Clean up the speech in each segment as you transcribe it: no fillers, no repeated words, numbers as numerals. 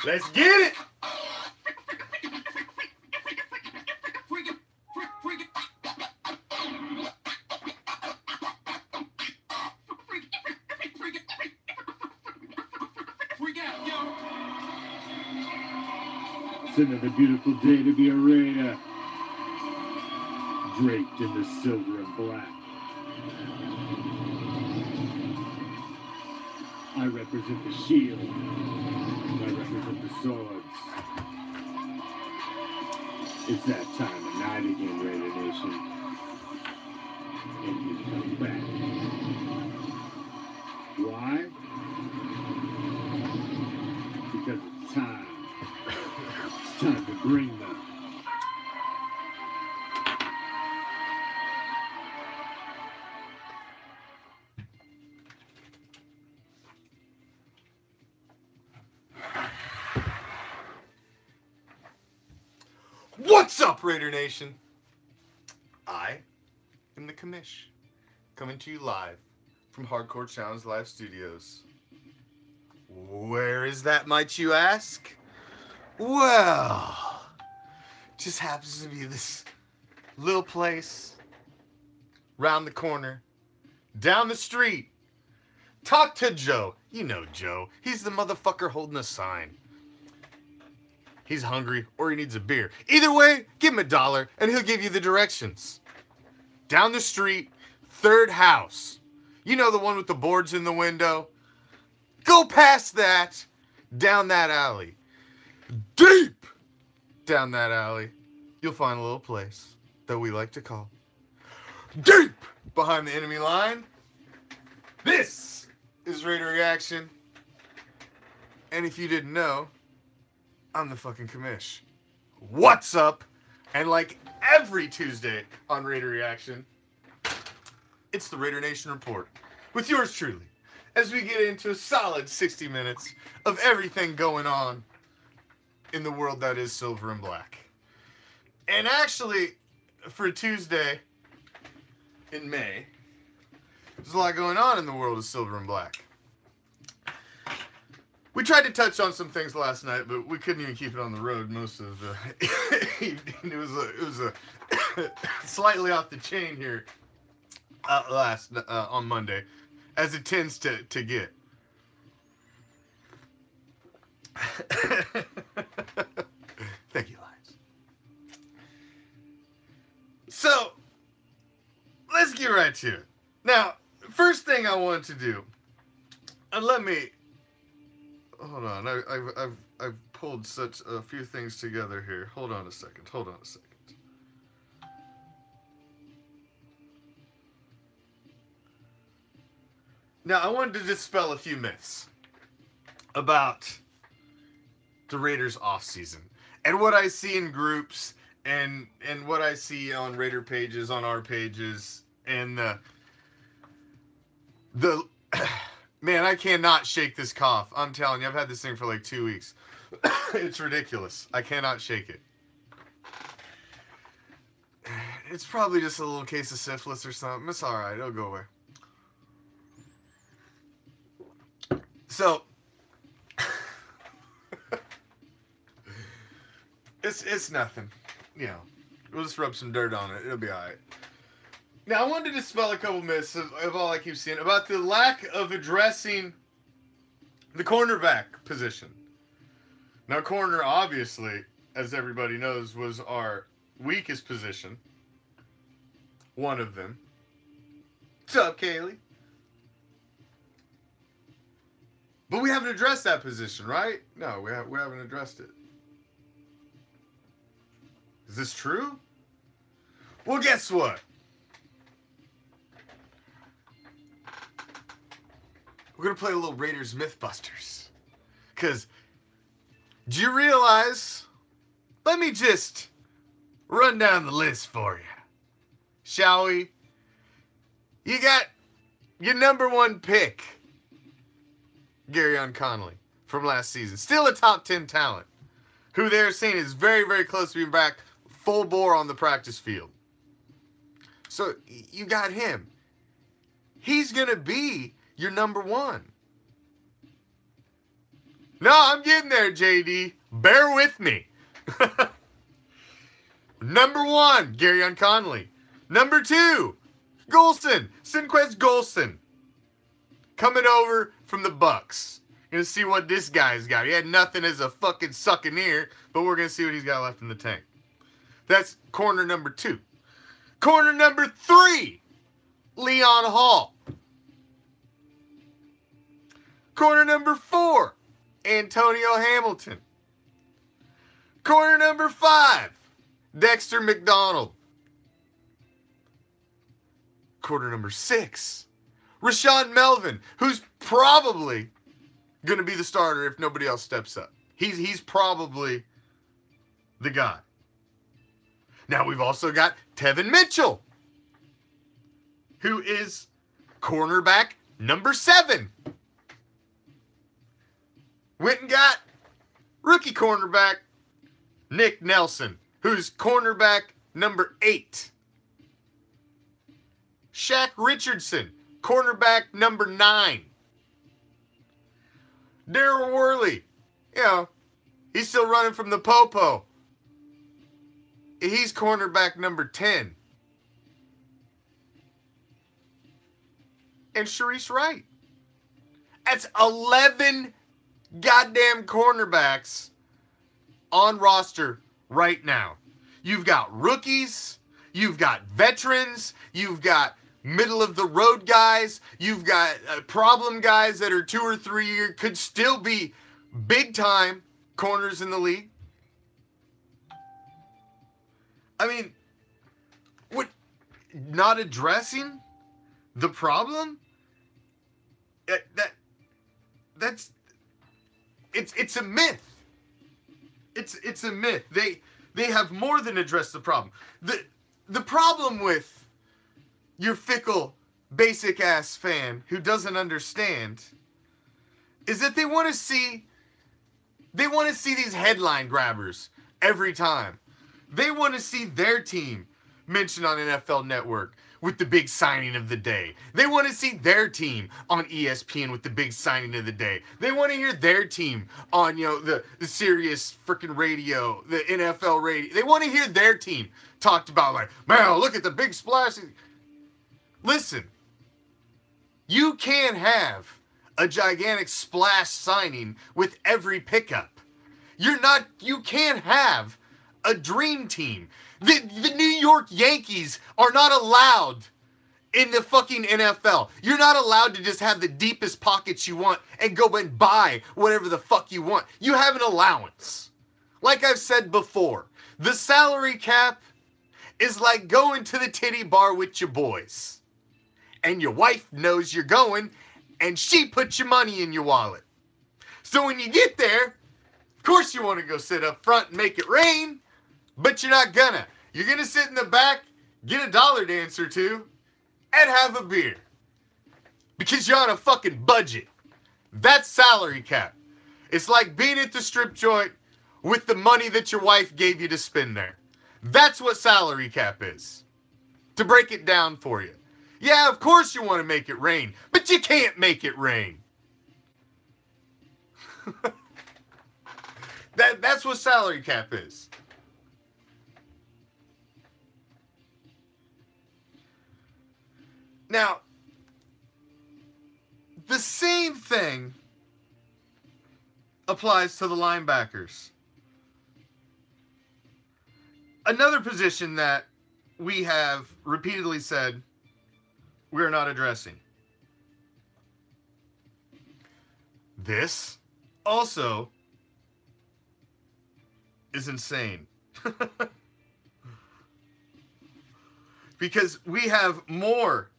Let's get it! It's another beautiful day to be a raider, draped in the silver and black. I represent the shield, and I represent the swords. It's that time of night again, Raider Nation. And you come back. Why? Because it's time. It's time to bring them. What's up, Raider Nation? I am the Commish, coming to you live from Hardcore Challenge Live Studios. Where is that, might you ask? Well, just happens to be this little place, round the corner, down the street. Talk to Joe. You know Joe. He's the motherfucker holding a sign. He's hungry or he needs a beer. Either way, give him $1 and he'll give you the directions. Down the street, third house. You know, the one with the boards in the window? Go past that, down that alley. Deep down that alley, you'll find a little place that we like to call deep behind the enemy line. This is Raider Reaction. And if you didn't know, I'm the fucking Commish. What's up? And like every Tuesday on Raider Reaction, it's the Raider Nation Report with yours truly, as we get into a solid 60 minutes of everything going on in the world that is silver and black. And actually, for Tuesday in May, there's a lot going on in the world of silver and black. We tried to touch on some things last night, but we couldn't even keep it on the road most of the evening. It was a slightly off the chain here on Monday, as it tends to get. Thank you, Lions. So, let's get right to it. Now, first thing I want to do, and let me... Hold on, I've pulled such a few things together here. Hold on a second. Now, I wanted to dispel a few myths about the Raiders off season and what I see in groups and what I see on Raider pages, on our pages, and the man, I cannot shake this cough. I'm telling you, I've had this thing for like 2 weeks. It's ridiculous. I cannot shake it. It's probably just a little case of syphilis or something. It's all right. It'll go away. So, it's nothing. You know, we'll just rub some dirt on it. It'll be all right. Now, I wanted to dispel a couple myths of all I keep seeing about the lack of addressing the cornerback position. Now, corner, obviously, as everybody knows, was our weakest position. One of them. What's up, Kaylee? But we haven't addressed that position, right? No, we haven't addressed it. Is this true? Well, guess what? We're going to play a little Raiders Mythbusters. Because, do you realize? Let me just run down the list for you. Shall we? You got your #1 pick, Garyon Connolly, from last season. Still a top 10 talent, who they're saying is very, very close to being back full bore on the practice field. So, you got him. He's going to be your #1. No, I'm getting there, JD. Bear with me. Number 1, Garyon Conley. Number 2, Golson. Sinquez Golson. Coming over from the Bucks. Gonna see what this guy's got. He had nothing as a fucking succaneer, but we're gonna see what he's got left in the tank. That's corner number 2. Corner number 3, Leon Hall. Corner number 4, Antonio Hamilton. Corner number 5, Dexter McDonald. Corner number 6, Rashawn Melvin, who's probably going to be the starter if nobody else steps up. He's probably the guy. Now we've also got Tevin Mitchell, who is cornerback number 7. Went and got rookie cornerback Nick Nelson, who's cornerback number 8. Shaq Richardson, cornerback number 9. Daryl Worley, he's still running from the Popo. He's cornerback number 10. And Sharice Wright. That's 11 goddamn cornerbacks on roster right now. You've got rookies, you've got veterans, you've got middle of the road guys, you've got problem guys that are 2 or 3 year, could still be big time corners in the league. I mean, what, not addressing the problem? It's a myth. It's a myth. They have more than addressed the problem. The problem with your fickle, basic ass fan who doesn't understand is that they want to see these headline grabbers every time. They want to see their team mentioned on NFL Network with the big signing of the day. They want to see their team on ESPN with the big signing of the day. They want to hear their team on, the Sirius freaking radio, the NFL radio. They want to hear their team talked about, like, man, look at the big splash. Listen, you can't have a gigantic splash signing with every pickup. You can't have a dream team. The New York Yankees are not allowed in the fucking NFL. You're not allowed to just have the deepest pockets you want and go and buy whatever the fuck you want. You have an allowance. Like I've said before, the salary cap is like going to the titty bar with your boys. And your wife knows you're going, and she puts your money in your wallet. So when you get there, of course you want to go sit up front and make it rain, but you're not gonna. You're gonna sit in the back, get a dollar dance or two, and have a beer. Because you're on a fucking budget. That's salary cap. It's like being at the strip joint with the money that your wife gave you to spend there. That's what salary cap is. To break it down for you. Yeah, of course you want to make it rain, but you can't make it rain. That's what salary cap is. Now, the same thing applies to the linebackers. Another position that we have repeatedly said we are not addressing. This also is insane. Because we have more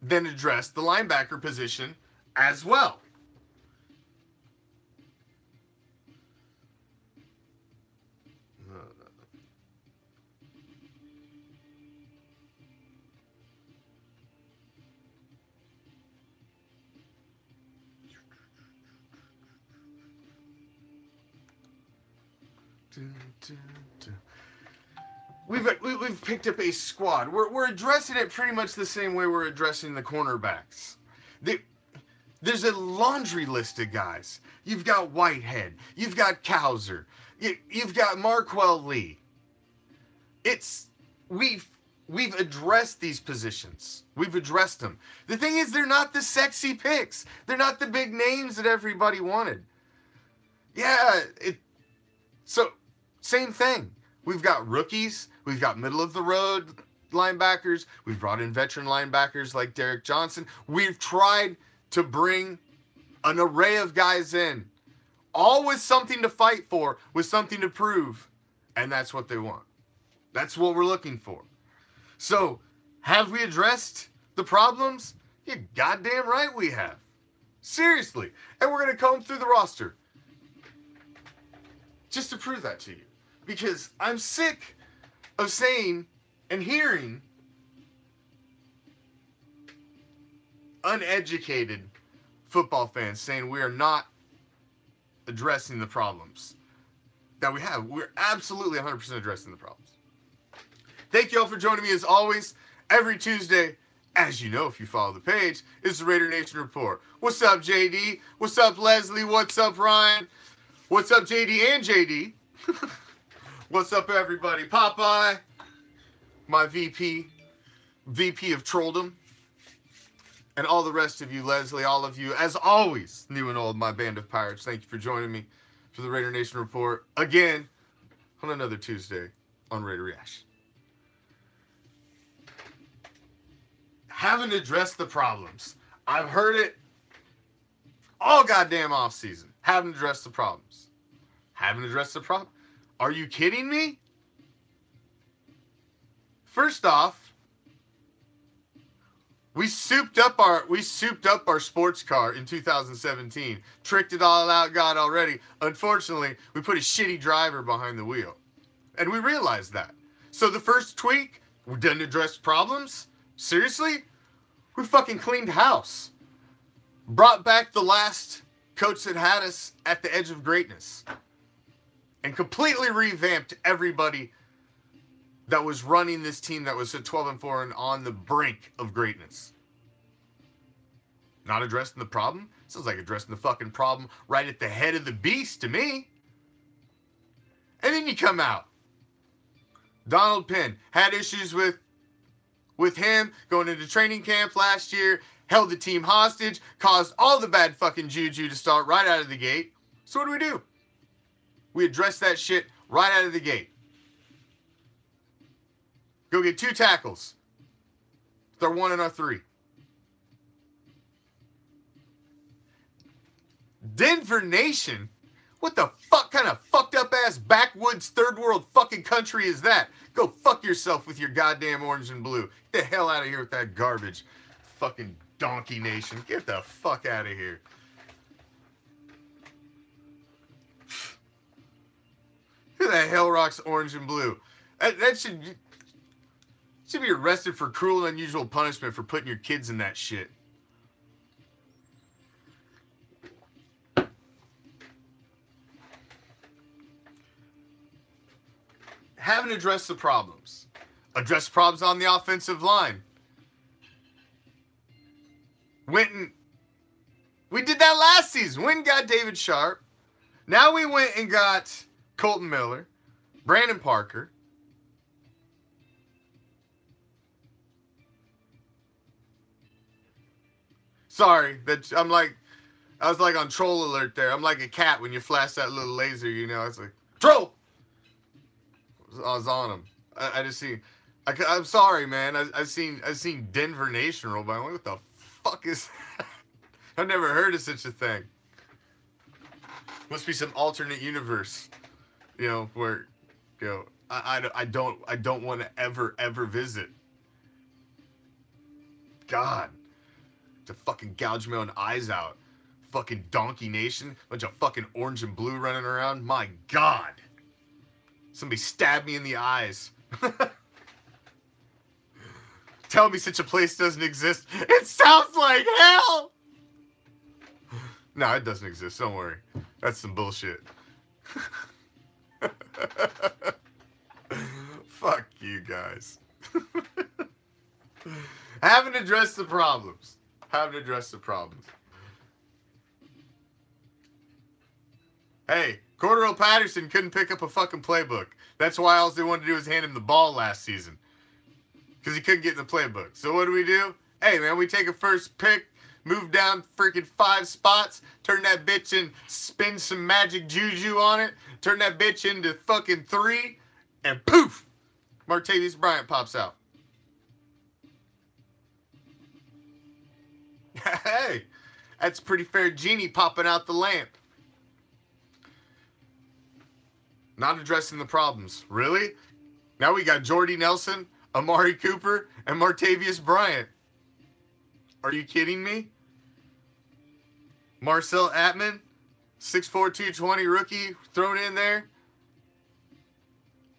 than addressed the linebacker position as well. We've picked up a squad. We're addressing it pretty much the same way we're addressing the cornerbacks. There's a laundry list of guys. You've got Whitehead. You've got Cowser. You've got Marquell Lee. We've addressed these positions. We've addressed them. The thing is, they're not the sexy picks. They're not the big names that everybody wanted. Yeah, so same thing. We've got rookies. We've got middle of the road linebackers. We've brought in veteran linebackers like Derek Johnson. We've tried to bring an array of guys in, all with something to fight for, with something to prove, and that's what they want. That's what we're looking for. So, have we addressed the problems? You're goddamn right we have. Seriously. And we're going to comb through the roster just to prove that to you. Because I'm sick of saying and hearing uneducated football fans saying we are not addressing the problems that we have. We're absolutely 100% addressing the problems. Thank you all for joining me as always. Every Tuesday, as you know if you follow the page, is the Raider Nation Report. What's up, JD? What's up, Leslie? What's up, Ryan? What's up, JD and JD? What's up, everybody? Popeye, my VP of Trolldom, and all the rest of you, Leslie, all of you, as always, new and old, my band of pirates. Thank you for joining me for the Raider Nation Report again on another Tuesday on Raider ReACTION. Haven't addressed the problems. I've heard it all goddamn off season. Haven't addressed the problems. Haven't addressed the problem. Are you kidding me? First off, we souped up our sports car in 2017. Tricked it all out, got already. Unfortunately, we put a shitty driver behind the wheel. And we realized that. So the first tweak, we didn't address problems. Seriously? We fucking cleaned house. Brought back the last coach that had us at the edge of greatness. And completely revamped everybody that was running this team that was at 12-4 and on the brink of greatness. Not addressing the problem? Sounds like addressing the fucking problem right at the head of the beast to me. And then you come out. Donald Penn had issues with him going into training camp last year, held the team hostage, caused all the bad fucking juju to start right out of the gate. So what do? We address that shit right out of the gate. Go get 2 tackles. With our 1 and our 3. Denver Nation? What the fuck kind of fucked up ass backwoods third world fucking country is that? Go fuck yourself with your goddamn orange and blue. Get the hell out of here with that garbage. Fucking donkey nation. Get the fuck out of here. Who the hell rocks orange and blue? That should be arrested for cruel and unusual punishment for putting your kids in that shit. Haven't addressed the problems. Addressed problems on the offensive line. We did that last season. Went and got David Sharp. Now we went and got Colton Miller, Brandon Parker. Sorry, I was like on troll alert there. I'm like a cat when you flash that little laser, you know. It's like, troll! I was on him. I just see. I'm sorry, man. I've seen Denver Nation roll by. I'm like, what the fuck is that? I've never heard of such a thing. Must be some alternate universe, you know, where, you know, I don't want to ever visit. God, to fucking gouge my own eyes out. Fucking donkey nation, bunch of fucking orange and blue running around. My God. Somebody stabbed me in the eyes. Tell me such a place doesn't exist. It sounds like hell. No, it doesn't exist. Don't worry. That's some bullshit. Fuck you guys. Haven't addressed the problems. Haven't addressed the problems. Cordell Patterson couldn't pick up a fucking playbook. That's why all they wanted to do was hand him the ball last season. Because he couldn't get in the playbook. So what do? Hey, man, we take a first pick, move down freaking 5 spots, turn that bitch and spin some magic juju on it, turn that bitch into fucking 3, and poof! Martavis Bryant pops out. Hey, that's a pretty fair genie popping out the lamp. Not addressing the problems. Really? Now we got Jordy Nelson, Amari Cooper, and Martavis Bryant. Are you kidding me? Marcel Atman, 6'4", 220 rookie thrown in there.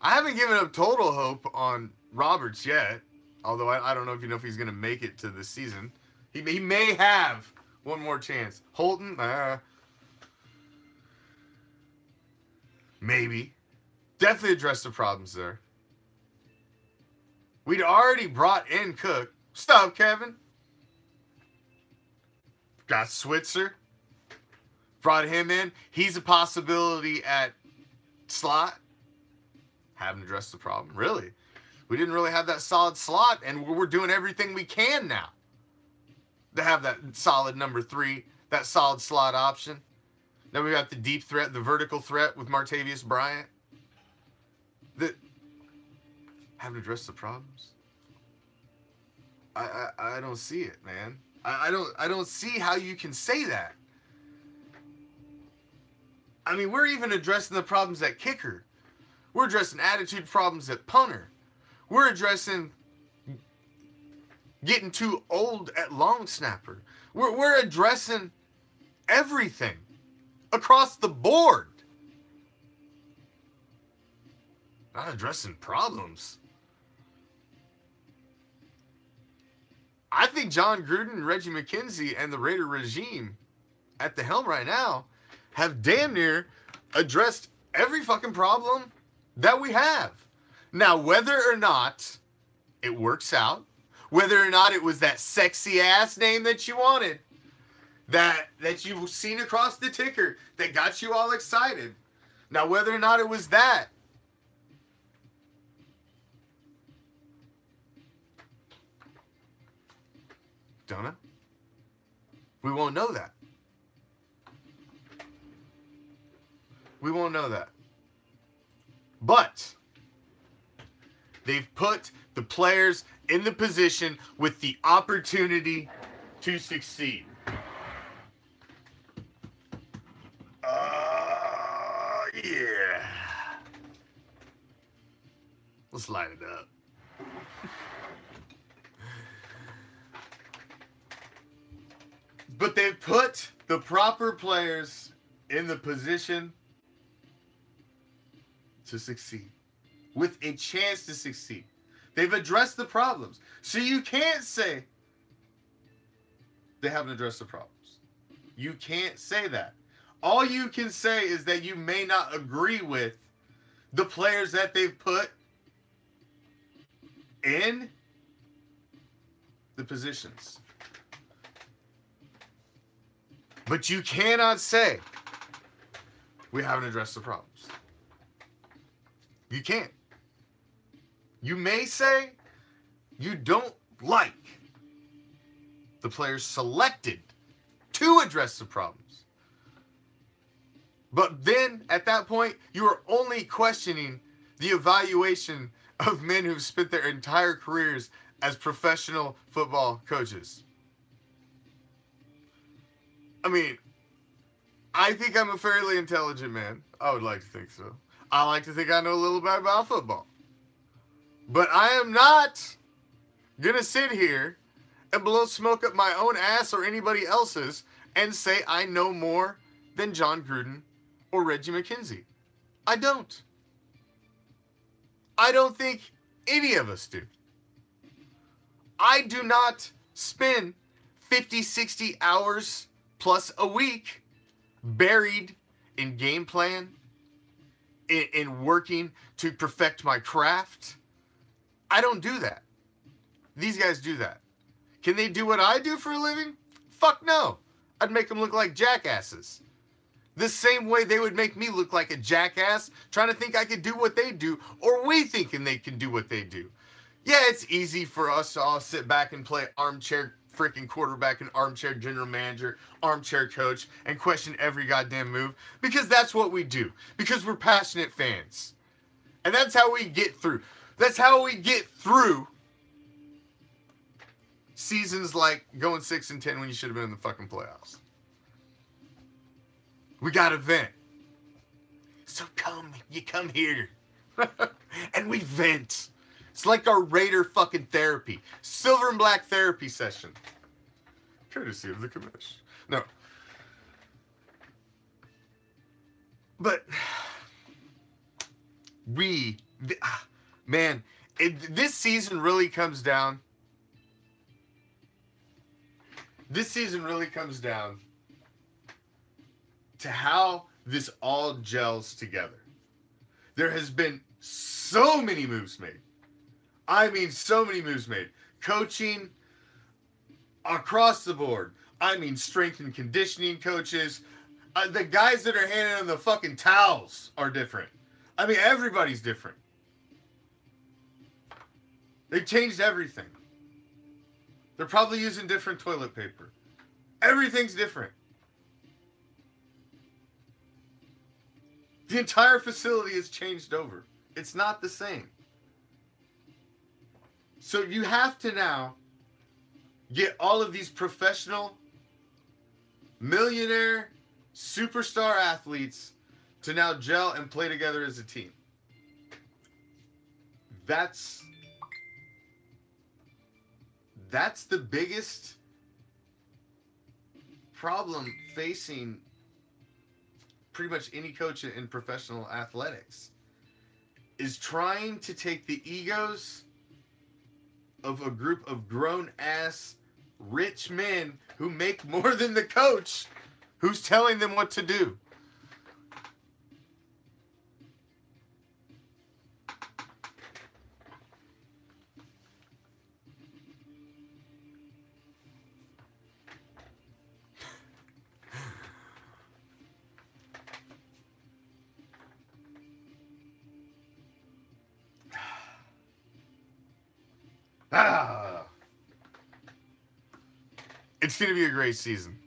I haven't given up total hope on Roberts yet. Although I don't know if he's going to make it to this season. He may have one more chance. Holton, maybe. Definitely address the problems there. We'd already brought in Cook. Stop, Kevin. Got Switzer. Brought him in. He's a possibility at slot. Haven't addressed the problem. Really? We didn't really have that solid slot, and we're doing everything we can now to have that solid number 3, that solid slot option. Then we got the deep threat, the vertical threat with Martavis Bryant. That haven't addressed the problems. I don't see it, man. I don't see how you can say that. I mean, we're even addressing the problems at kicker. We're addressing attitude problems at punter. We're addressing getting too old at long snapper. We're addressing everything across the board. Not addressing problems. I think John Gruden, Reggie McKenzie, and the Raider regime at the helm right now have damn near addressed every fucking problem that we have. Now, whether or not it works out, whether or not it was that sexy ass name that you wanted, that you've seen across the ticker that got you all excited. Now, whether or not it was that, don't know. We won't know that. We won't know that. But they've put the players in the position with the opportunity to succeed. Yeah. Let's light it up. But they've put the proper players in the position to succeed, with a chance to succeed. They've addressed the problems. So you can't say they haven't addressed the problems. You can't say that. All you can say is that you may not agree with the players that they've put in the positions. But you cannot say we haven't addressed the problems. You can't. You may say you don't like the players selected to address the problems. But then, at that point, you are only questioning the evaluation of men who've spent their entire careers as professional football coaches. I mean, I think I'm a fairly intelligent man. I would like to think so. I like to think I know a little bit about football. But I am not going to sit here and blow smoke up my own ass or anybody else's and say I know more than John Gruden or Reggie McKenzie. I don't. I don't think any of us do. I do not spend 50, 60 hours plus a week buried in game plan, in working to perfect my craft. I don't do that. These guys do that. Can they do what I do for a living? Fuck no. I'd make them look like jackasses. The same way they would make me look like a jackass trying to think I could do what they do, or we thinking they can do what they do. Yeah, it's easy for us to all sit back and play armchair freaking quarterback and armchair general manager, armchair coach, and question every goddamn move, because that's what we do. Because we're passionate fans. And that's how we get through. That's how we get through seasons like going 6-10 when you should have been in the fucking playoffs. We got to vent. So you come here. And we vent. It's like our Raider fucking therapy. Silver and black therapy session. Courtesy of the Commish. No. But this season really comes down. This season really comes down to how this all gels together. There has been so many moves made. I mean, so many moves made. Coaching across the board. I mean, strength and conditioning coaches. The guys that are handing them the fucking towels are different. I mean, everybody's different. They changed everything. They're probably using different toilet paper. Everything's different. The entire facility has changed over. It's not the same. So you have to now get all of these professional, millionaire, superstar athletes to now gel and play together as a team. That's the biggest problem facing pretty much any coach in professional athletics, is trying to take the egos of a group of grown-ass rich men who make more than the coach who's telling them what to do. It's going to be a great season.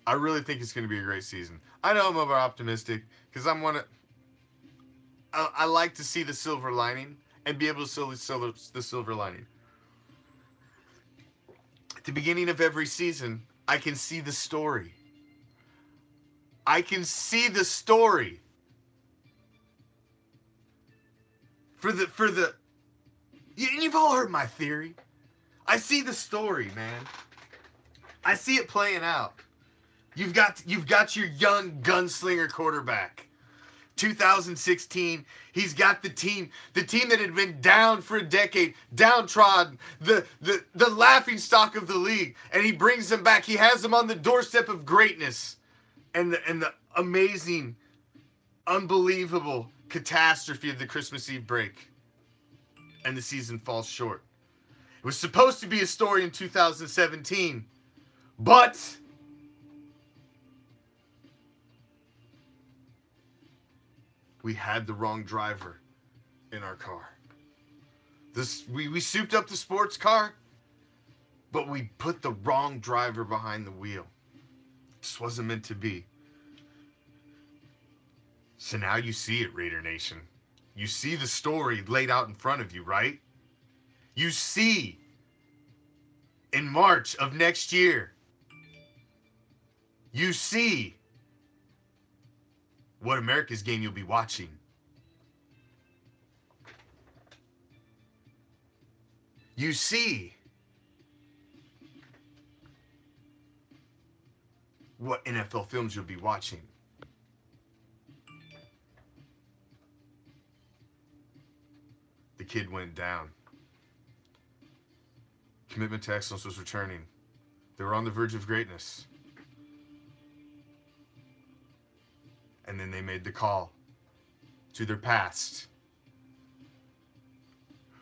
I really think it's going to be a great season. I know I'm over optimistic because I like to see the silver lining and be able to see the silver lining. At the beginning of every season, I can see the story. I can see the story. And you've all heard my theory. I see the story, man. I see it playing out. You've got your young gunslinger quarterback. 2016, he's got the team that had been down for a decade, downtrodden, the laughing stock of the league, and he brings them back. He has them on the doorstep of greatness, and the amazing, unbelievable catastrophe of the Christmas Eve break, and the season falls short. It was supposed to be a story in 2017, but we had the wrong driver in our car. We souped up the sports car, but we put the wrong driver behind the wheel. This wasn't meant to be. So now you see it, Raider Nation. You see the story laid out in front of you, right? You see in March of next year, you see what America's game you'll be watching. You see what NFL films you'll be watching. The kid went down. Commitment to excellence was returning. They were on the verge of greatness. And then they made the call to their past.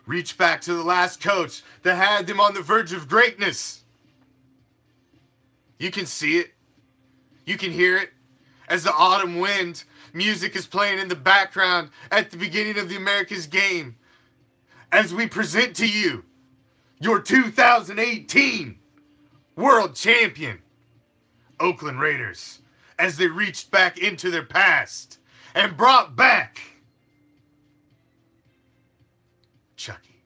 Reach back to the last coach that had them on the verge of greatness. You can see it. You can hear it. as the autumn wind music is playing in the background at the beginning of the America's game, as we present to you your 2018 world champion, Oakland Raiders, as they reached back into their past and brought back Chucky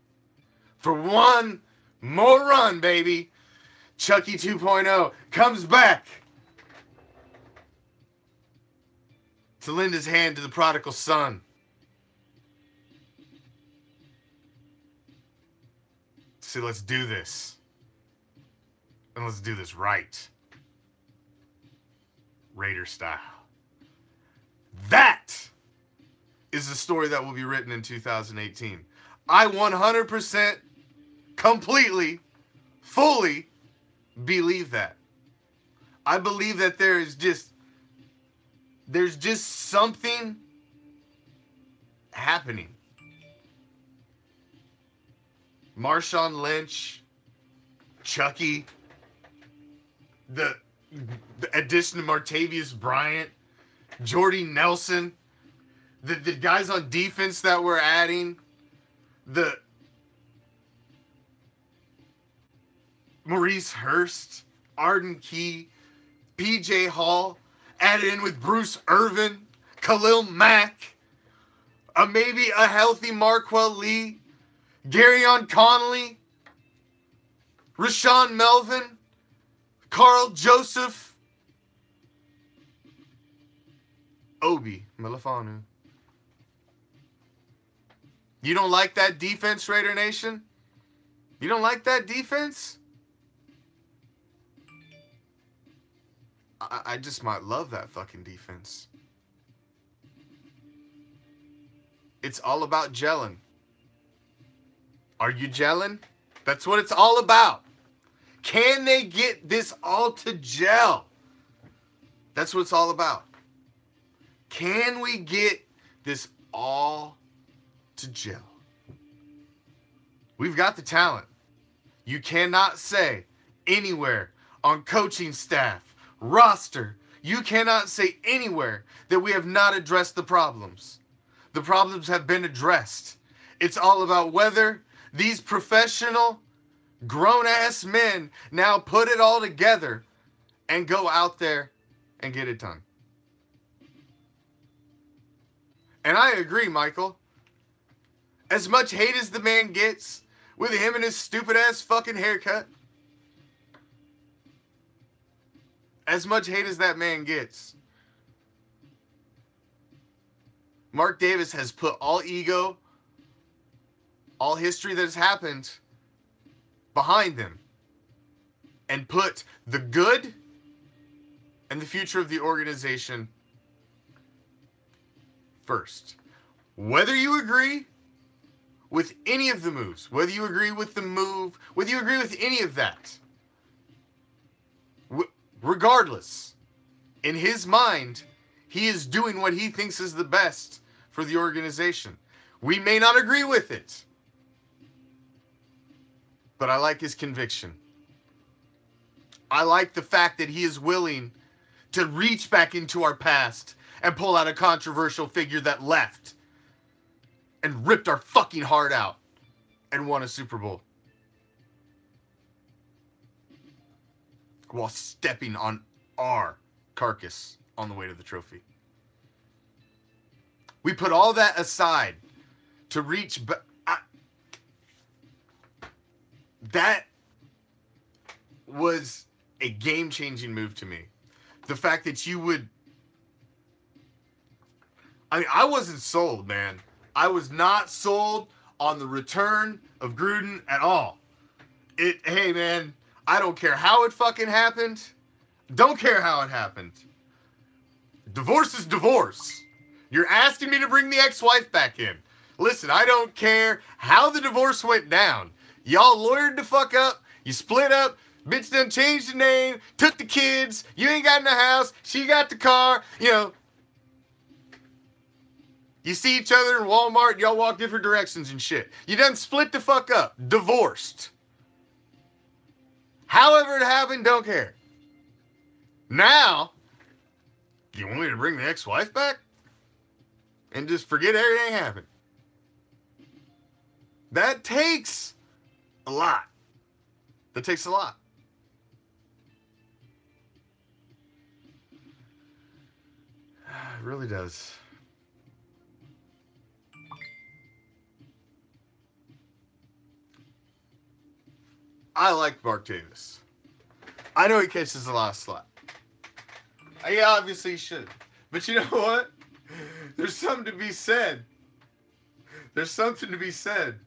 for one more run, baby. Chucky 2.0 comes back to lend his hand to the prodigal son. So let's do this. And let's do this right. Raider style. That is the story that will be written in 2018. I 100% completely, fully believe that. I believe that there's just something happening. Marshawn Lynch, Chucky, the addition of Martavius Bryant, Jordy Nelson, the guys on defense that we're adding, the Maurice Hurst, Arden Key, PJ Hall, added in with Bruce Irvin, Khalil Mack, maybe a healthy Marquell Lee, Garyon Connolly, Rashawn Melvin, Carl Joseph, Obi Melifonwu. You don't like that defense, Raider Nation? You don't like that defense? I just might love that fucking defense. It's all about gelling. Are you gelling? That's what it's all about. Can they get this all to gel? That's what it's all about. Can we get this all to gel? We've got the talent. You cannot say anywhere on coaching staff, roster, you cannot say anywhere that we have not addressed the problems. The problems have been addressed. It's all about whether these professional, grown-ass men now put it all together and go out there and get it done. And I agree, Michael. As much hate as the man gets with him and his stupid-ass fucking haircut, as much hate as that man gets, Mark Davis has put all ego, all history that has happened behind them and put the good and the future of the organization first. Whether you agree with any of the moves, whether you agree with the move, whether you agree with any of that, regardless, in his mind, he is doing what he thinks is the best for the organization. We may not agree with it, but I like his conviction. I like the fact that he is willing to reach back into our past and pull out a controversial figure that left and ripped our fucking heart out and won a Super Bowl while stepping on our carcass on the way to the trophy. We put all that aside to reach back. That was a game-changing move to me. The fact that you would... I mean, I wasn't sold, man. I was not sold on the return of Gruden at all. Hey, man, I don't care how it fucking happened. Don't care how it happened. Divorce is divorce. You're asking me to bring the ex-wife back in. Listen, I don't care how the divorce went down. Y'all lawyered the fuck up. You split up. Bitch done changed the name. Took the kids. You ain't got in the house. She got the car. You know. You see each other in Walmart. Y'all walk different directions and shit. You done split the fuck up. Divorced. However it happened, don't care. Now, You want me to bring the ex-wife back? And just forget everything happened? That takes a lot. That takes a lot. It really does. I like Mark Davis. I know he catches a lot of slack. He obviously should. But you know what? There's something to be said. There's something to be said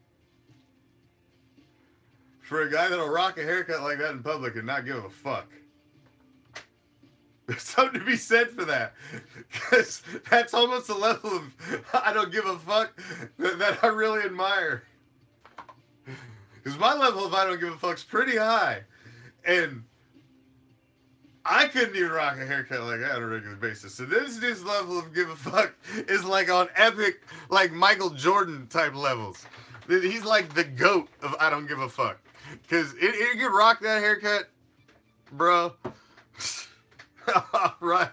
for a guy that'll rock a haircut like that in public and not give a fuck. There's something to be said for that. Because that's almost a level of I don't give a fuck that I really admire. Because my level of I don't give a fuck's pretty high. And I couldn't even rock a haircut like that on a regular basis. So this level of give a fuck is like on epic, like Michael Jordan type levels. He's like the GOAT of I don't give a fuck. Because if you rock that haircut, bro, right,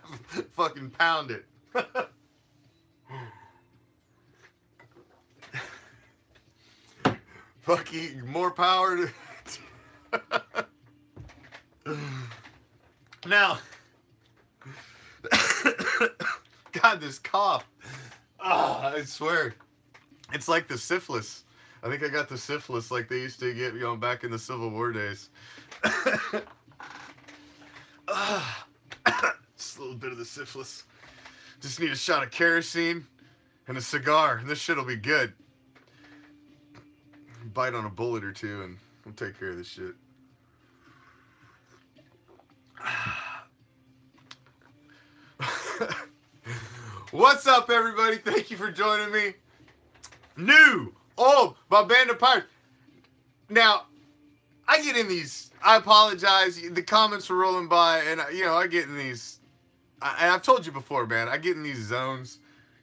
fucking pound it. Fucking more power to... Now, God, this cough. I swear. It's like the syphilis. I think I got the syphilis like they used to get, you know, back in the Civil War days. Just a little bit of the syphilis. Just need a shot of kerosene and a cigar, and this shit'll be good. Bite on a bullet or two, and we'll take care of this shit. What's up, everybody? Thank you for joining me. New, old, my band of pirates. Now, I get in these. I apologize. The comments were rolling by, and you know I get in these. And I've told you before, man. I get in these zones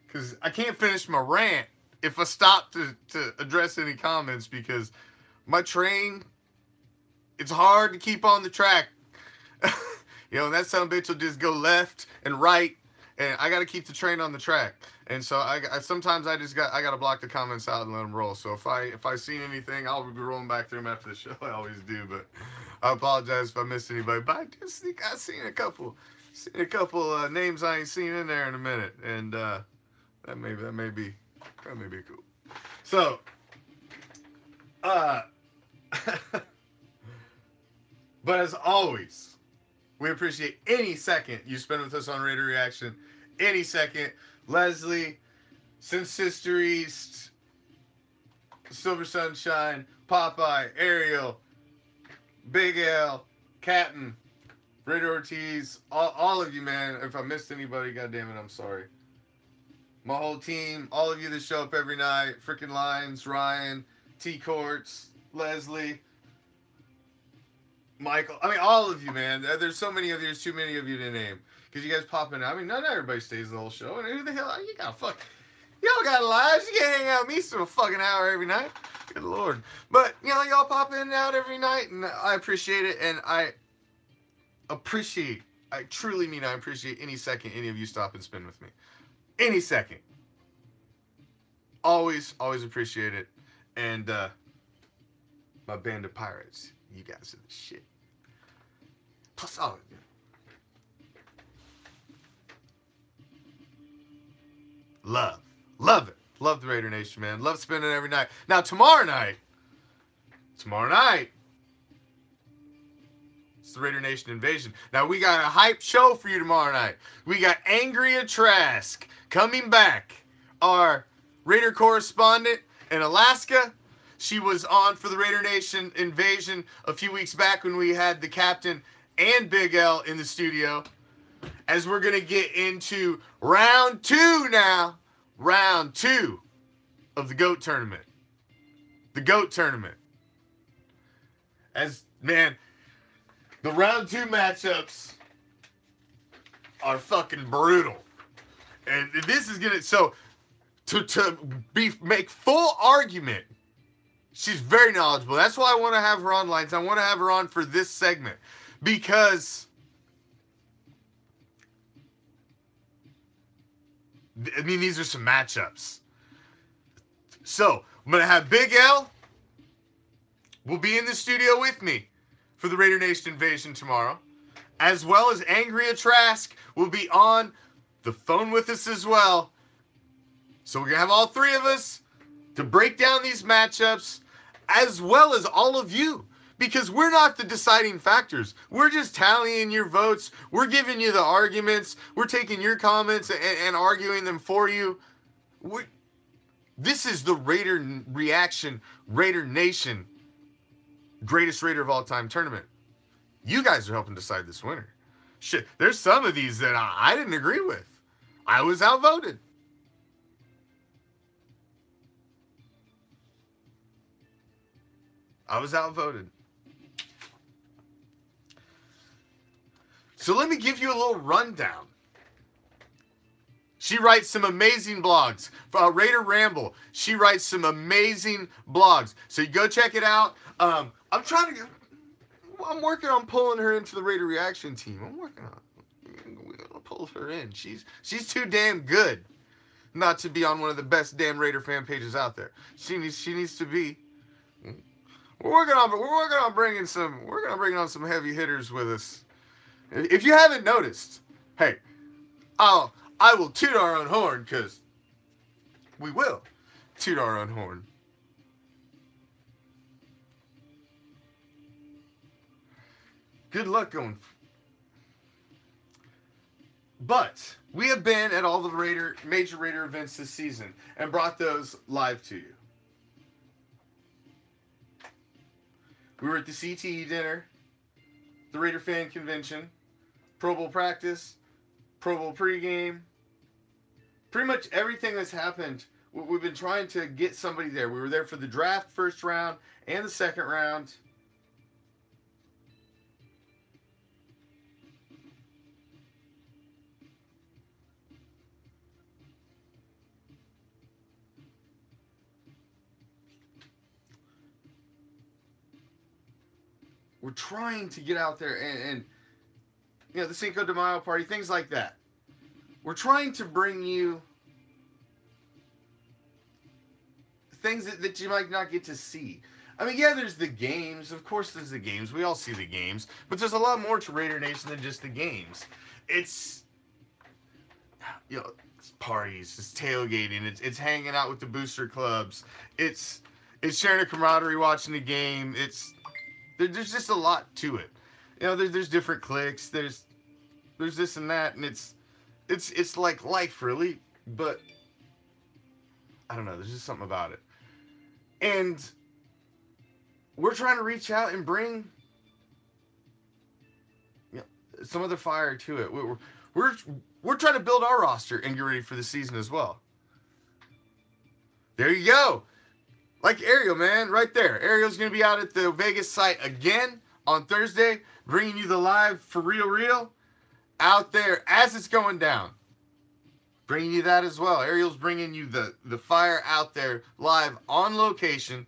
because I can't finish my rant if I stop to address any comments because my train. It's hard to keep on the track. You know, that son of a bitch will just go left and right, and I got to keep the train on the track. And so I sometimes I got to block the comments out and let them roll. So if I seen anything, I'll be rolling back through them after the show. I always do, but I apologize if I missed anybody. But I do think I seen a couple names I ain't seen in there in a minute, and that may be cool. So, but as always. We appreciate any second you spend with us on Raider Reaction. Any second. Leslie, Sin Sister East, Silver Sunshine, Popeye, Ariel, Big L, Captain, Raider Ortiz, all of you, man. If I missed anybody, goddammit, I'm sorry. My whole team, all of you that show up every night, freaking Lines, Ryan, T Courts, Leslie, Michael, I mean, all of you, man. There's so many of you. There's too many of you to name. Because you guys pop in. I mean, not everybody stays the whole show. And who the hell, you got fuck. Y'all got lives. You can't hang out with me for a fucking hour every night. Good Lord. But, you know, y'all pop in and out every night. And I appreciate it. And I truly mean I appreciate any second any of you stop and spend with me. Any second. Always appreciate it. And, my band of pirates. You guys are the shit. Plus all of you. Love it. Love the Raider Nation, man. Love spending it every night. Now, tomorrow night, it's the Raider Nation Invasion. Now, we got a hype show for you tomorrow night. We got Angria Trask coming back. Our Raider correspondent in Alaska. She was on for the Raider Nation Invasion a few weeks back when we had the captain and Big L in the studio. As we're going to get into round 2 now. Round 2 of the GOAT tournament. The GOAT tournament. As, man, the round 2 matchups are fucking brutal. And this is going to, so, to make full argument, she's very knowledgeable. That's why I want to have her on lines. I want to have her on for this segment. Because I mean, these are some matchups. So, I'm going to have Big L will be in the studio with me for the Raider Nation Invasion tomorrow, as well as Angria Trask will be on the phone with us as well. So we're going to have all three of us to break down these matchups, as well as all of you, because we're not the deciding factors. We're just tallying your votes. We're giving you the arguments. We're taking your comments and arguing them for you. This is the Raider Reaction, Raider Nation, greatest Raider of all time tournament. You guys are helping decide this winner. Shit, there's some of these that I didn't agree with. I was outvoted. I was outvoted. So let me give you a little rundown. She writes some amazing blogs. Raider Ramble, she writes some amazing blogs. So you go check it out. I'm working on pulling her into the Raider Reaction team. We're gonna pull her in. She's too damn good not to be on one of the best damn Raider fan pages out there. She needs to be. We're working on bringing on some heavy hitters with us. If you haven't noticed, hey, I will toot our own horn, because we will toot our own horn. Good luck going. But we have been at all the major Raider events this season and brought those live to you. We were at the CTE dinner, the Raider fan convention, Pro Bowl practice, Pro Bowl pregame. Pretty much everything that's happened, we've been trying to get somebody there. We were there for the draft first round and the second round. We're trying to get out there and you know, the Cinco de Mayo party, things like that. We're trying to bring you things that you might not get to see. I mean, yeah, there's the games. Of course there's the games. We all see the games. But there's a lot more to Raider Nation than just the games. It's, you know, it's parties. It's tailgating. It's hanging out with the booster clubs. It's sharing a camaraderie watching the game. There's just a lot to it. You know, there's different cliques. There's this and that, and it's like life, really. But I don't know. There's just something about it. And we're trying to reach out and bring, you know, some other fire to it. We're trying to build our roster and get ready for the season as well. There you go. Like Ariel, man, right there. Ariel's going to be out at the Vegas site again on Thursday, bringing you the live for real out there as it's going down. Bringing you that as well. Ariel's bringing you the fire out there live on location.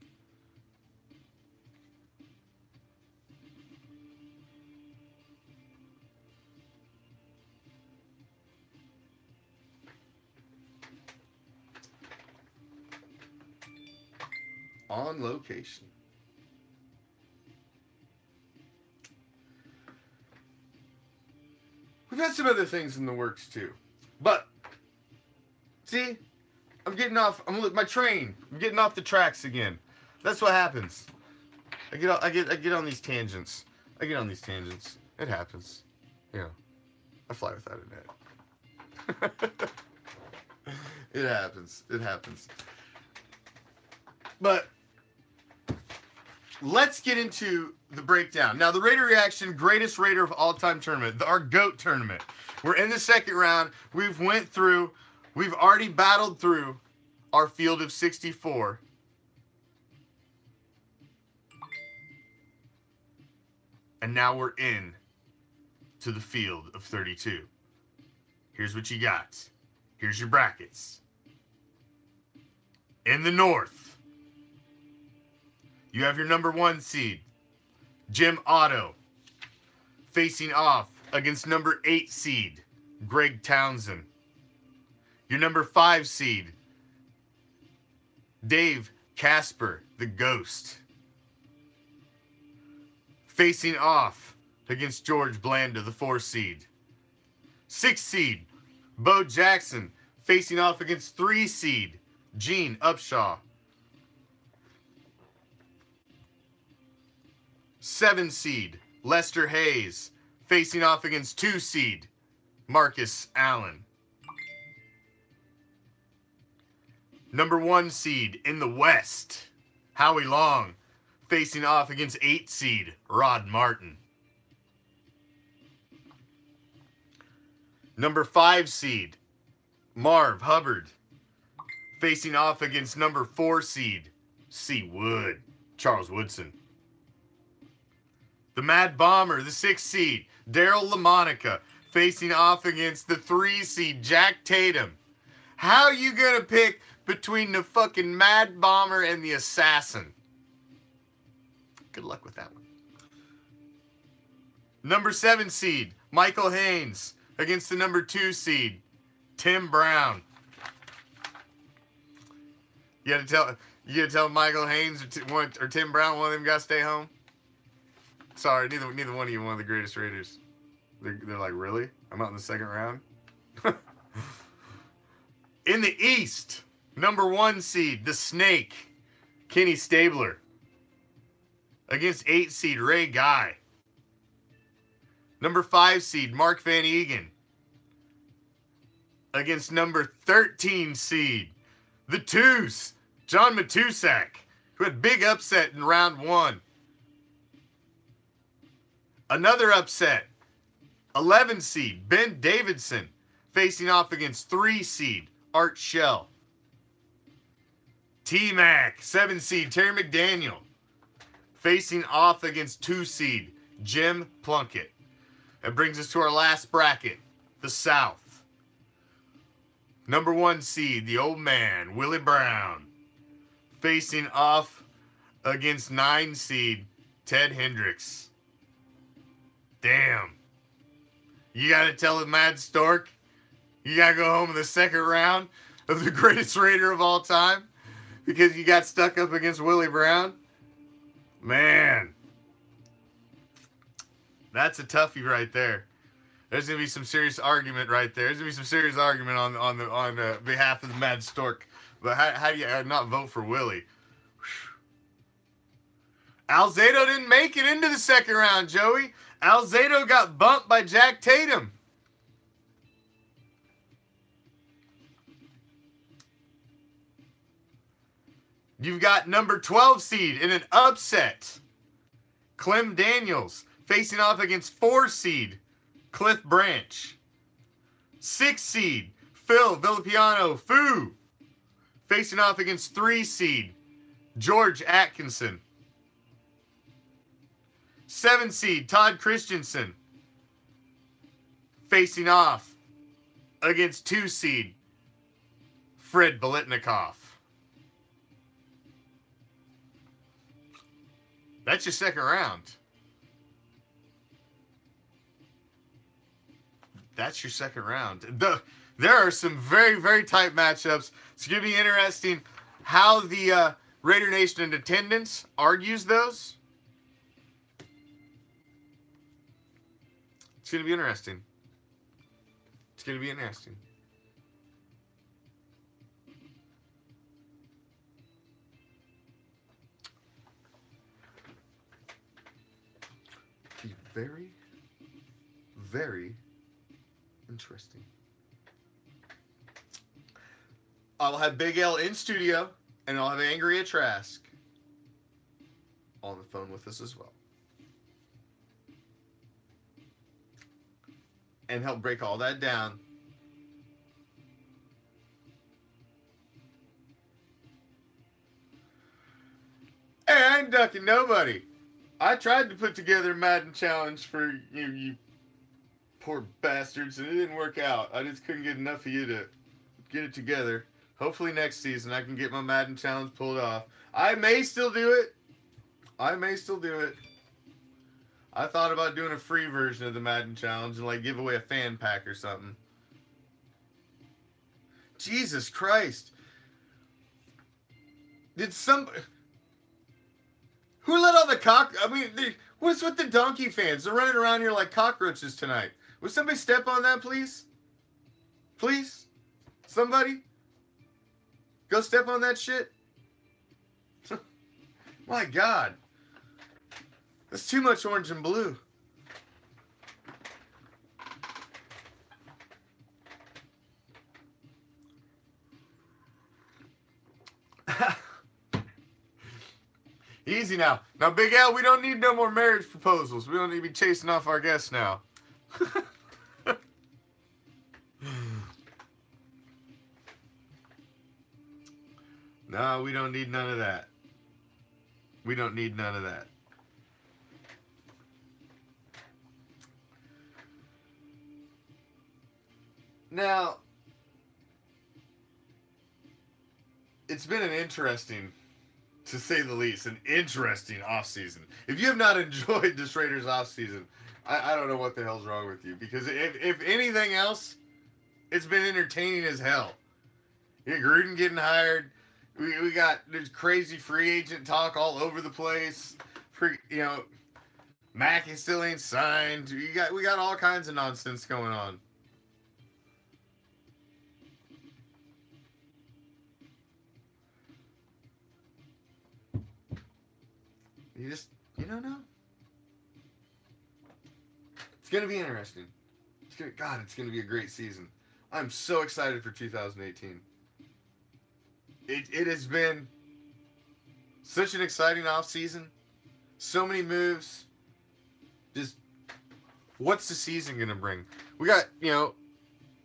On location. We've had some other things in the works too. But see, I'm getting off my train. I'm getting off the tracks again. That's what happens. I get on these tangents. It happens. You know, I fly without a net. It happens. But let's get into the breakdown. Now, the Raider Reaction Greatest Raider of All Time Tournament, our GOAT tournament. We're in the second round. We've already battled through our field of 64. And now we're in to the field of 32. Here's what you got. Here's your brackets. In the North, you have your number 1 seed, Jim Otto, facing off against number 8 seed, Greg Townsend. Your number 5 seed, Dave Casper, the Ghost, facing off against George Blanda, the 4 seed. 6 seed, Bo Jackson, facing off against 3 seed, Gene Upshaw. 7 seed, Lester Hayes, facing off against 2 seed, Marcus Allen. Number 1 seed in the West, Howie Long, facing off against 8 seed, Rod Martin. Number 5 seed, Marv Hubbard, facing off against number 4 seed, C. Wood, Charles Woodson. The Mad Bomber, the 6 seed, Daryl LaMonica, facing off against the 3 seed, Jack Tatum. How you gonna pick between the fucking Mad Bomber and the Assassin? Good luck with that one. Number 7 seed, Michael Haynes, against the number 2 seed, Tim Brown. You gotta tell Michael Haynes or Tim Brown, one of them gotta stay home. Sorry, neither one of you one of the greatest Raiders. They're like, really? I'm out in the 2nd round? In the East, number 1 seed, the Snake, Kenny Stabler, against 8 seed, Ray Guy. Number 5 seed, Mark Van Egan, against number 13 seed, the Twos, John Matusak, who had big upset in round 1. Another upset, 11 seed, Ben Davidson, facing off against 3 seed, Art Shell. T-Mac, 7 seed, Terry McDaniel, facing off against 2 seed, Jim Plunkett. That brings us to our last bracket, the South. Number 1 seed, the old man, Willie Brown, facing off against 9 seed, Ted Hendricks. Damn. You gotta tell the Mad Stork you gotta go home in the 2nd round of the greatest Raider of all time because you got stuck up against Willie Brown? Man. That's a toughie right there. There's gonna be some serious argument right there. There's gonna be some serious argument on the behalf of the Mad Stork. But how do you not vote for Willie? Alzado didn't make it into the 2nd round, Joey. Alzado got bumped by Jack Tatum. You've got number 12 seed in an upset, Clem Daniels, facing off against 4 seed, Cliff Branch. 6 seed, Phil Villapiano Fu, facing off against 3 seed, George Atkinson. 7 seed, Todd Christensen, facing off against 2 seed, Fred Biletnikoff. That's your 2nd round. That's your 2nd round. There are some very, very tight matchups. It's going to be interesting how the Raider Nation in attendance argues those. It's going to be interesting. It's going to be interesting. Be very, very interesting. I'll have Big L in studio, and I'll have Angria Trask on the phone with us as well. And help break all that down. Hey, I ain't ducking nobody. I tried to put together a Madden challenge for you poor bastards, and it didn't work out. I just couldn't get enough of you to get it together. Hopefully next season I can get my Madden challenge pulled off. I may still do it. I may still do it. I thought about doing a free version of the Madden challenge and like give away a fan pack or something. Jesus Christ. Did some... Who let all the what's with the donkey fans? They're running around here like cockroaches tonight. Would somebody step on that, please? Please? Somebody? Go step on that shit? My God. That's too much orange and blue. Easy now. Now, Big Al, we don't need no more marriage proposals. We don't need to be chasing off our guests now. No, we don't need none of that. We don't need none of that. Now, it's been an interesting, to say the least, an interesting offseason. If you have not enjoyed this Raiders offseason, I don't know what the hell's wrong with you. Because if anything else, it's been entertaining as hell. You got Gruden getting hired. We got this crazy free agent talk all over the place. Mackey still ain't signed. We got all kinds of nonsense going on. You don't know. It's gonna be interesting. It's gonna be a great season. I'm so excited for 2018. It has been such an exciting off season. So many moves. Just what's the season gonna bring? We got,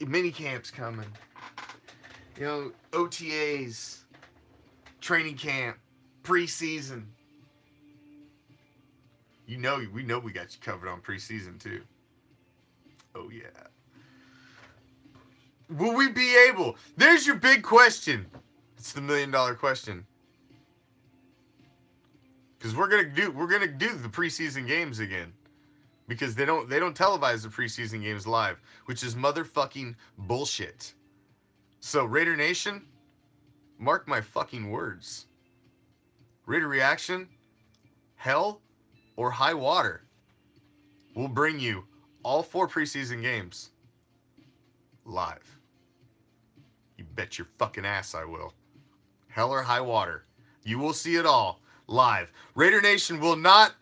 mini camps coming. OTAs, training camp, preseason. We know we got you covered on preseason too. Oh yeah. Will we be able? There's your big question. It's the $1 million question. Because we're gonna do the preseason games again. Because they don't televise the preseason games live, which is motherfucking bullshit. So Raider Nation, mark my fucking words. Raider Reaction, hell or high water, will bring you all 4 preseason games live. You bet your fucking ass I will. Hell or high water. You will see it all live. Raider Nation will not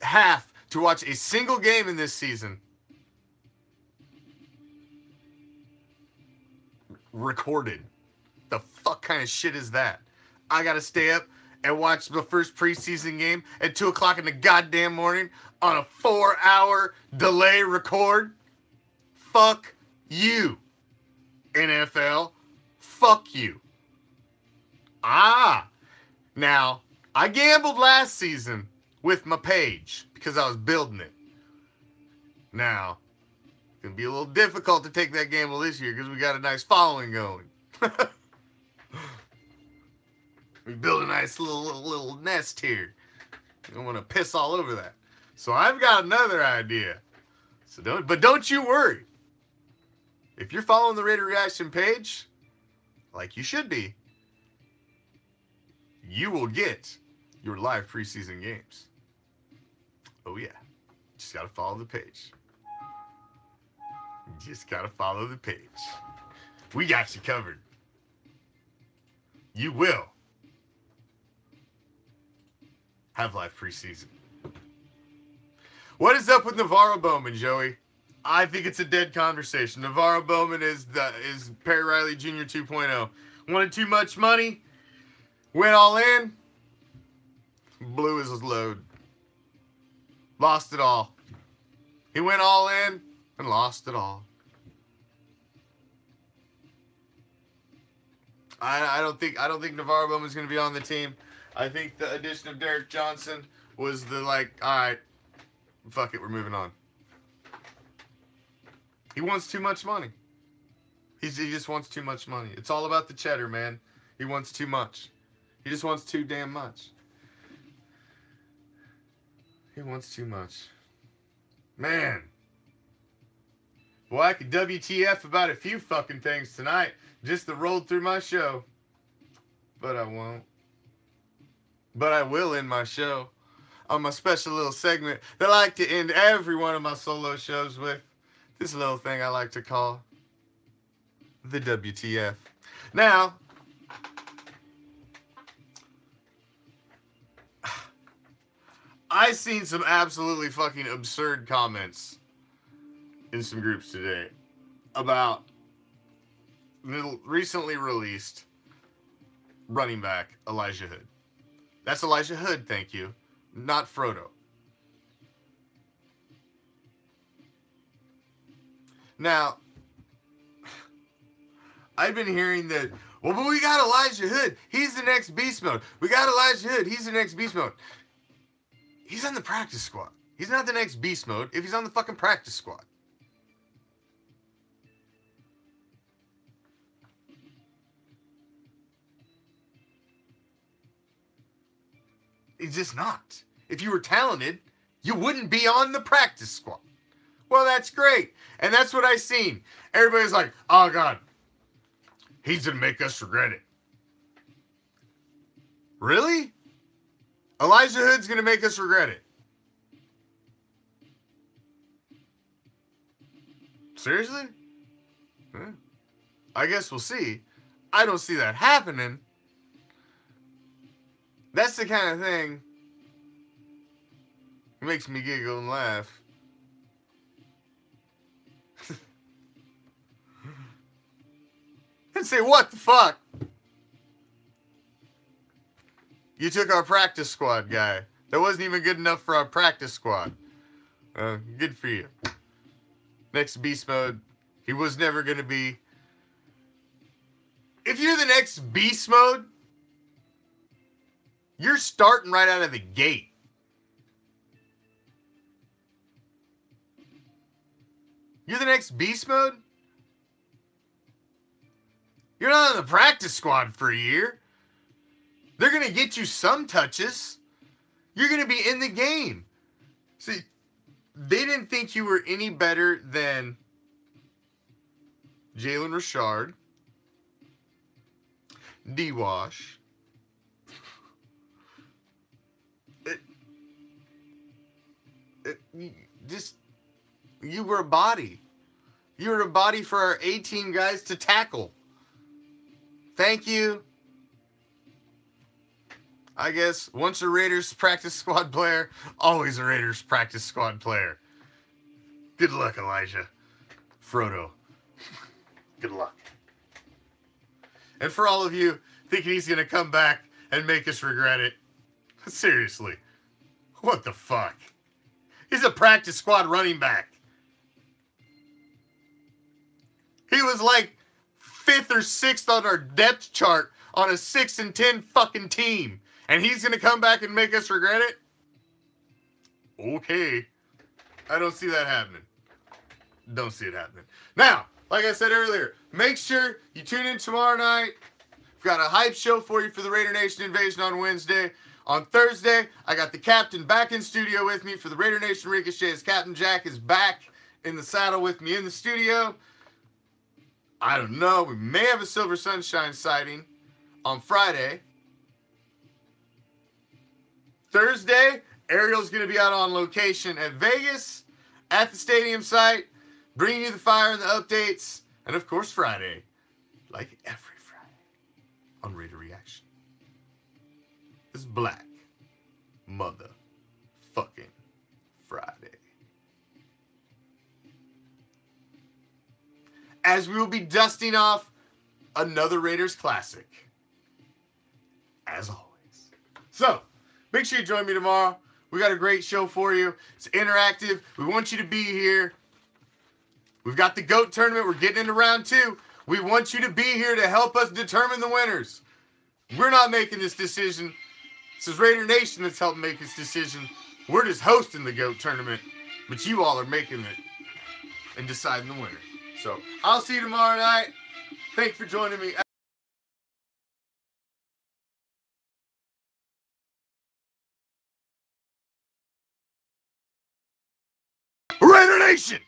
have to watch a single game in this season recorded. The fuck kind of shit is that? I gotta stay up and watch the first preseason game at 2 o'clock in the goddamn morning on a 4-hour delay record? Fuck you, NFL. Fuck you. Now, I gambled last season with my page because I was building it. Now, it's going to be a little difficult to take that gamble this year because we got a nice following going. We build a nice little nest here. You don't want to piss all over that. So I've got another idea. So don't you worry. If you're following the Raider Reaction page, like you should be, you will get your live preseason games. Oh yeah. Just gotta follow the page. Just gotta follow the page. We got you covered. You will have live preseason. What is up with Navarro Bowman, Joey? I think it's a dead conversation. Navarro Bowman is Perry Riley Jr. 2.0. Wanted too much money, went all in, blew his load, lost it all. He went all in and lost it all. I don't think Navarro Bowman's going to be on the team. I think the addition of Derek Johnson was all right, fuck it, we're moving on. He wants too much money. He just wants too much money. It's all about the cheddar, man. He wants too much. He just wants too damn much. He wants too much. Man. Boy, I could WTF about a few fucking things tonight just that rolled through my show. But I won't. But I will end my show on my special little segment that I like to end every one of my solo shows with. This little thing I like to call the WTF. Now, I seen some absolutely fucking absurd comments in some groups today about the recently released running back Elijah Hood. That's Elijah Hood, thank you, not Frodo. Now, I've been hearing that, well, but we got Elijah Hood. He's the next beast mode. We got Elijah Hood. He's the next beast mode. He's on the practice squad. He's not the next beast mode if he's on the fucking practice squad. He's just not. If you were talented, you wouldn't be on the practice squad. Well, that's great. And that's what I seen. Everybody's like, oh, God, he's going to make us regret it. Really? Elijah Hood's going to make us regret it. Seriously? I guess we'll see. I don't see that happening. That's the kind of thing that makes me giggle and laugh. And say, what the fuck? You took our practice squad guy. That wasn't even good enough for our practice squad. Good for you. Next beast mode, he was never going to be. If you're the next beast mode, you're starting right out of the gate. You're the next beast mode? You're not on the practice squad for a year. They're going to get you some touches. You're going to be in the game. See, they didn't think you were any better than Jalen Richard, D-Wash, you were a body. You were a body for our 18 guys to tackle. Thank you. I guess once a Raiders practice squad player, always a Raiders practice squad player. Good luck, Elijah. Frodo. Good luck. And for all of you thinking he's going to come back and make us regret it, seriously, what the fuck? He's a practice squad running back. He was like 5th or 6th on our depth chart on a 6-10 fucking team. And he's going to come back and make us regret it? Okay. I don't see that happening. Don't see it happening. Now, like I said earlier, make sure you tune in tomorrow night. We've got a hype show for you for the Raider Nation Invasion on Wednesday. On Thursday, I got the captain back in studio with me for the Raider Nation Ricochet. Captain Jack is back in the saddle with me in the studio. I don't know. We may have a Silver Sunshine sighting on Friday. Thursday, Ariel's going to be out on location at Vegas at the stadium site, bringing you the fire and the updates. And, of course, Friday, like every Friday, on Raider Reaction. It's Black Motherfucking Friday. As we will be dusting off another Raiders classic. As always. So, make sure you join me tomorrow. We got a great show for you. It's interactive. We want you to be here. We've got the GOAT tournament. We're getting into round 2. We want you to be here to help us determine the winners. We're not making this decision. This is Raider Nation that's helping make this decision. We're just hosting the GOAT tournament. But you all are making it and deciding the winner. So, I'll see you tomorrow night. Thanks for joining me. Raider Nation!